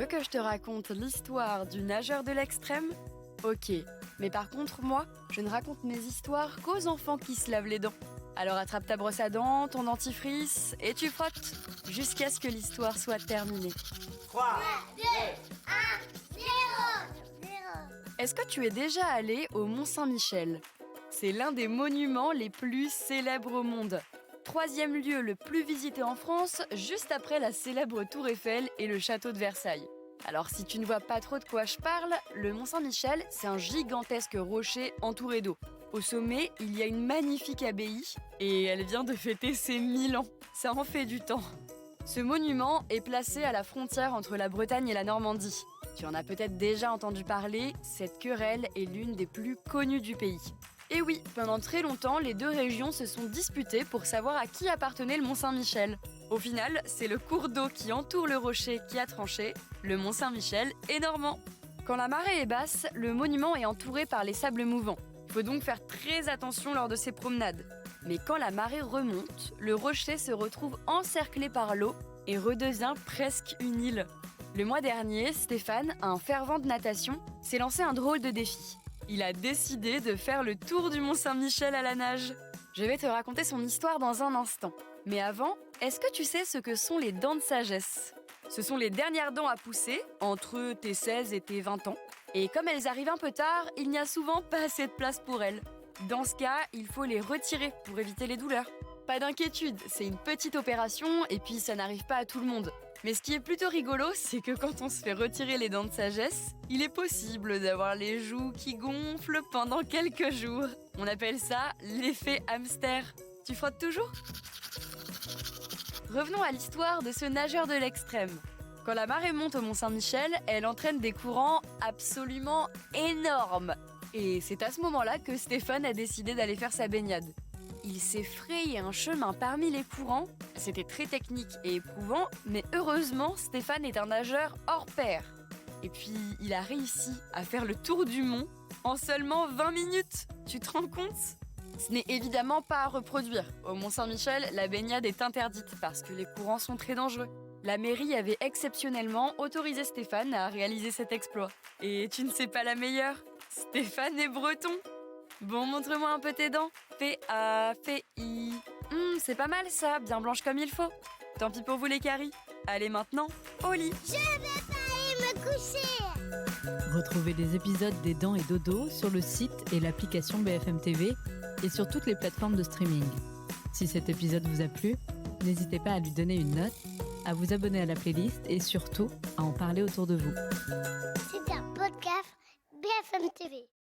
veux que je te raconte l'histoire du nageur de l'extrême ? Ok, mais par contre, moi, je ne raconte mes histoires qu'aux enfants qui se lavent les dents. Alors attrape ta brosse à dents, ton dentifrice, et tu frottes, jusqu'à ce que l'histoire soit terminée. 3, 2, 1, 0. Est-ce que tu es déjà allé au Mont-Saint-Michel ? C'est l'un des monuments les plus célèbres au monde. 3e lieu le plus visité en France, juste après la célèbre Tour Eiffel et le château de Versailles. Alors si tu ne vois pas trop de quoi je parle, le Mont-Saint-Michel, c'est un gigantesque rocher entouré d'eau. Au sommet, il y a une magnifique abbaye et elle vient de fêter ses 1000 ans. Ça en fait du temps. Ce monument est placé à la frontière entre la Bretagne et la Normandie. Tu en as peut-être déjà entendu parler, cette querelle est l'une des plus connues du pays. Et oui, pendant très longtemps, les deux régions se sont disputées pour savoir à qui appartenait le Mont-Saint-Michel. Au final, c'est le cours d'eau qui entoure le rocher qui a tranché. Le Mont-Saint-Michel est normand. Quand la marée est basse, le monument est entouré par les sables mouvants. Il faut donc faire très attention lors de ces promenades. Mais quand la marée remonte, le rocher se retrouve encerclé par l'eau et redevient presque une île. Le mois dernier, Stéphane, un fervent de natation, s'est lancé un drôle de défi. Il a décidé de faire le tour du Mont-Saint-Michel à la nage. Je vais te raconter son histoire dans un instant. Mais avant, est-ce que tu sais ce que sont les dents de sagesse ? Ce sont les dernières dents à pousser, entre tes 16 et tes 20 ans. Et comme elles arrivent un peu tard, il n'y a souvent pas assez de place pour elles. Dans ce cas, il faut les retirer pour éviter les douleurs. Pas d'inquiétude, c'est une petite opération et puis ça n'arrive pas à tout le monde. Mais ce qui est plutôt rigolo, c'est que quand on se fait retirer les dents de sagesse, il est possible d'avoir les joues qui gonflent pendant quelques jours. On appelle ça l'effet hamster. Tu frottes toujours ? Revenons à l'histoire de ce nageur de l'extrême. Quand la marée monte au Mont-Saint-Michel, elle entraîne des courants absolument énormes. Et c'est à ce moment-là que Stéphane a décidé d'aller faire sa baignade. Il s'est frayé un chemin parmi les courants. C'était très technique et éprouvant, mais heureusement, Stéphane est un nageur hors pair. Et puis, il a réussi à faire le tour du mont en seulement 20 minutes. Tu te rends compte ? Ce n'est évidemment pas à reproduire. Au Mont-Saint-Michel, la baignade est interdite parce que les courants sont très dangereux. La mairie avait exceptionnellement autorisé Stéphane à réaliser cet exploit. Et tu ne sais pas la meilleure ? Stéphane est breton. Bon, montre-moi un peu tes dents. F-A, F-I. C'est pas mal ça, bien blanche comme il faut. Tant pis pour vous les caries. Allez maintenant, au lit. Je vais pas aller me coucher. Retrouvez les épisodes des Dents et Dodo sur le site et l'application BFM TV et sur toutes les plateformes de streaming. Si cet épisode vous a plu, n'hésitez pas à lui donner une note, à vous abonner à la playlist et surtout à en parler autour de vous. C'est un podcast BFM TV.